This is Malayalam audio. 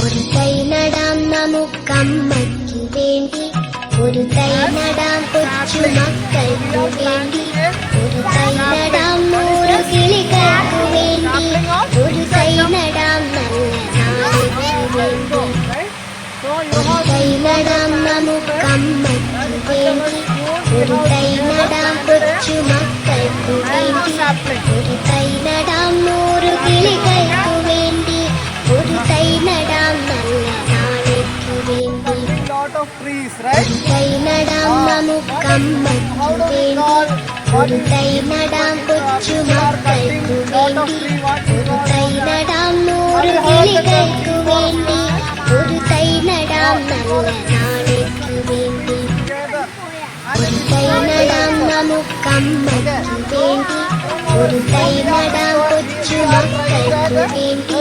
ഒരു തൈ നടാം നമുക്കമ്മയ്ക്കു വേണ്ടി, ഒരു തൈ നടാം കൊച്ചു മക്കൾക്കു വേണ്ടി, ഒരു തൈ നടാം 100 കിളികൾക്കു വേണ്ടി, ഒരു തൈ നടാം നല്ല നാളേക്കു വേണ്ടി. ഒരു തൈ നടാം നമുക്കമ്മയ്ക്കു വേണ്ടി, ഒരു തൈ നടാം കൊച്ചു മക്കൾക്കു വേണ്ടി, ഒരു തൈ നടാം 100 കിളികൾക്കു വേണ്ടി, ഒരു തൈ നടാം നല്ല നാളേക്കു വേണ്ടി. ഒരു തൈ നടാം നമുക്കമ്മയ്ക്കു വേണ്ടി, ഒരു തൈ നടാം കൊച്ചു മക്കൾക്കു വേണ്ടി, ഒരു തൈ നടാം 100 കിളികൾക്കു വേണ്ടി, ഒരു തൈ നടാം നല്ല നാളേക്കു വേണ്ടി. ഒരു തൈ നടാം നമുക്കമ്മയ്ക്കു വേണ്ടി, ഒരു തൈ നടാം കൊച്ചു മക്കൾക്കു വേണ്ടി.